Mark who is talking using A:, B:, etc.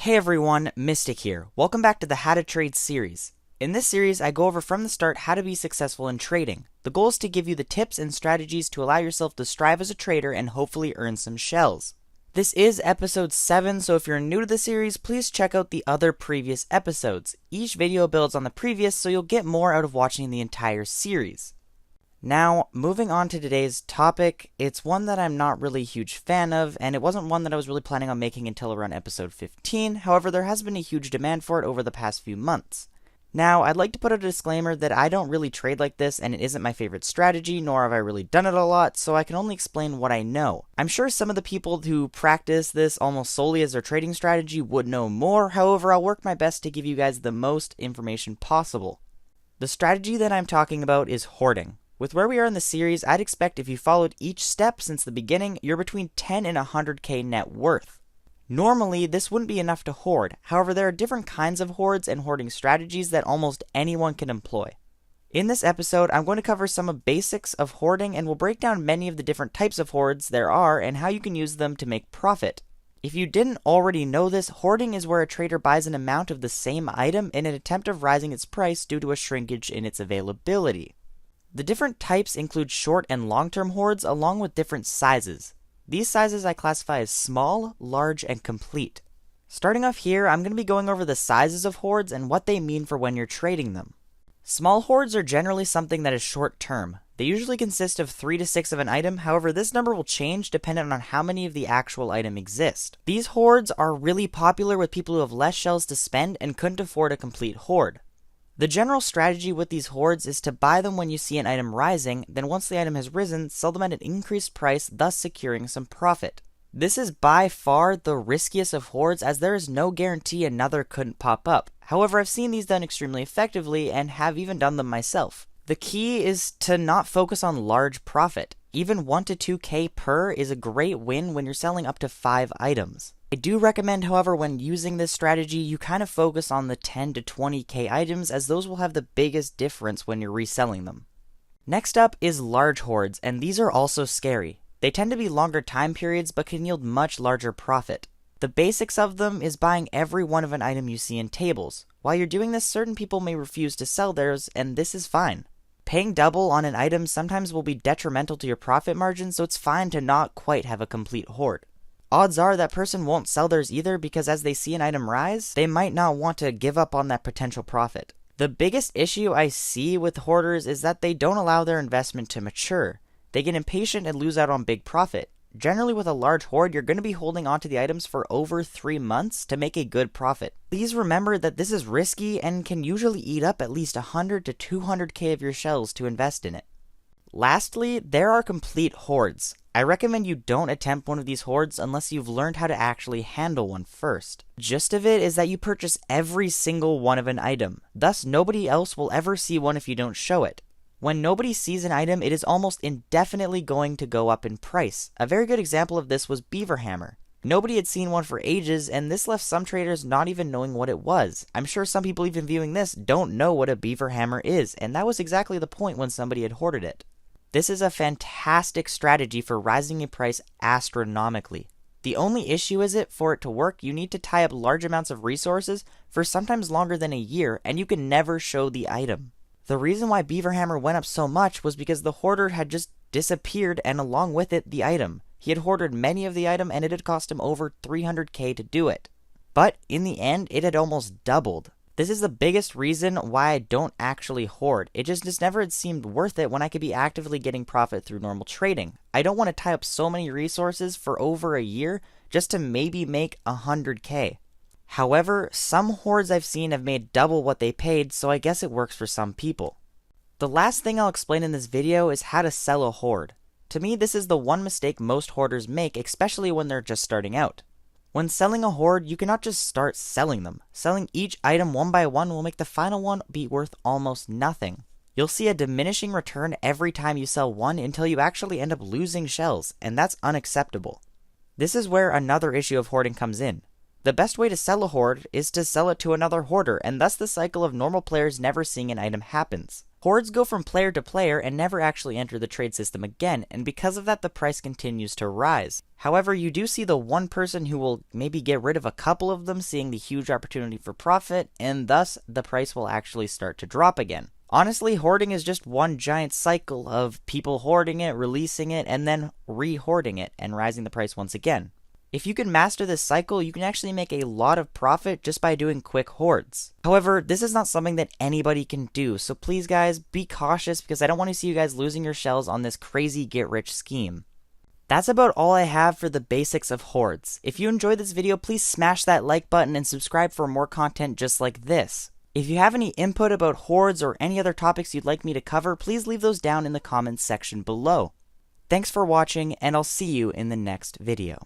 A: Hey everyone, Mistik here. Welcome back to the How to Trade series. In this series, I go over from the start how to be successful in trading. The goal is to give you the tips and strategies to allow yourself to strive as a trader and hopefully earn some shells. This is episode 7, so if you're new to the series, please check out the other previous episodes. Each video builds on the previous, so you'll get more out of watching the entire series. Now, moving on to today's topic, it's one that I'm not really a huge fan of, and it wasn't one that I was really planning on making until around episode 15, however there has been a huge demand for it over the past few months. Now, I'd like to put a disclaimer that I don't really trade like this, and it isn't my favorite strategy, nor have I really done it a lot, so I can only explain what I know. I'm sure some of the people who practice this almost solely as their trading strategy would know more, however I'll work my best to give you guys the most information possible. The strategy that I'm talking about is hoarding. With where we are in the series, I'd expect if you followed each step since the beginning, you're between 10 and 100k net worth. Normally, this wouldn't be enough to hoard, however there are different kinds of hoards and hoarding strategies that almost anyone can employ. In this episode, I'm going to cover some of basics of hoarding and will break down many of the different types of hoards there are and how you can use them to make profit. If you didn't already know this, hoarding is where a trader buys an amount of the same item in an attempt of rising its price due to a shrinkage in its availability. The different types include short and long-term hoards along with different sizes. These sizes I classify as small, large, and complete. Starting off here, I'm going to be going over the sizes of hoards and what they mean for when you're trading them. Small hoards are generally something that is short-term. They usually consist of 3 to 6 of an item, however this number will change depending on how many of the actual item exist. These hoards are really popular with people who have less shells to spend and couldn't afford a complete hoard. The general strategy with these hoards is to buy them when you see an item rising, then once the item has risen, sell them at an increased price, thus securing some profit. This is by far the riskiest of hoards as there is no guarantee another couldn't pop up. However, I've seen these done extremely effectively and have even done them myself. The key is to not focus on large profit. Even 1 to 2k per is a great win when you're selling up to 5 items. I do recommend, however, when using this strategy, you kind of focus on the 10 to 20k items as those will have the biggest difference when you're reselling them. Next up is large hoards, and these are also scary. They tend to be longer time periods but can yield much larger profit. The basics of them is buying every one of an item you see in tables. While you're doing this, certain people may refuse to sell theirs, and this is fine. Paying double on an item sometimes will be detrimental to your profit margin, so it's fine to not quite have a complete hoard. Odds are that person won't sell theirs either because as they see an item rise, they might not want to give up on that potential profit. The biggest issue I see with hoarders is that they don't allow their investment to mature. They get impatient and lose out on big profit. Generally with a large hoard, you're going to be holding onto the items for over 3 months to make a good profit. Please remember that this is risky and can usually eat up at least 100 to 200k of your shells to invest in it. Lastly, there are complete hoards. I recommend you don't attempt one of these hoards unless you've learned how to actually handle one first. The gist of it is that you purchase every single one of an item. Thus, nobody else will ever see one if you don't show it. When nobody sees an item, it is almost indefinitely going to go up in price. A very good example of this was Beaver Hammer. Nobody had seen one for ages, and this left some traders not even knowing what it was. I'm sure some people even viewing this don't know what a Beaver Hammer is, and that was exactly the point when somebody had hoarded it. This is a fantastic strategy for rising a price astronomically. The only issue is for it to work, you need to tie up large amounts of resources for sometimes longer than a year, and you can never show the item. The reason why Beaver Hammer went up so much was because the hoarder had just disappeared and along with it, the item. He had hoarded many of the item and it had cost him over 300k to do it. But in the end, it had almost doubled. This is the biggest reason why I don't actually hoard. It just never had seemed worth it when I could be actively getting profit through normal trading. I don't want to tie up so many resources for over a year just to maybe make 100k. However, some hoards I've seen have made double what they paid, so I guess it works for some people. The last thing I'll explain in this video is how to sell a hoard. To me, this is the one mistake most hoarders make, especially when they're just starting out. When selling a hoard, you cannot just start selling them. Selling each item one by one will make the final one be worth almost nothing. You'll see a diminishing return every time you sell one until you actually end up losing shells, and that's unacceptable. This is where another issue of hoarding comes in. The best way to sell a hoard is to sell it to another hoarder, and thus the cycle of normal players never seeing an item happens. Hoards go from player to player and never actually enter the trade system again, and because of that the price continues to rise. However, you do see the one person who will maybe get rid of a couple of them, seeing the huge opportunity for profit, and thus the price will actually start to drop again. Honestly, hoarding is just one giant cycle of people hoarding it, releasing it, and then re-hoarding it, and rising the price once again. If you can master this cycle, you can actually make a lot of profit just by doing quick hoards. However, this is not something that anybody can do, so please guys, be cautious because I don't want to see you guys losing your shells on this crazy get-rich scheme. That's about all I have for the basics of hoards. If you enjoyed this video, please smash that like button and subscribe for more content just like this. If you have any input about hoards or any other topics you'd like me to cover, please leave those down in the comments section below. Thanks for watching, and I'll see you in the next video.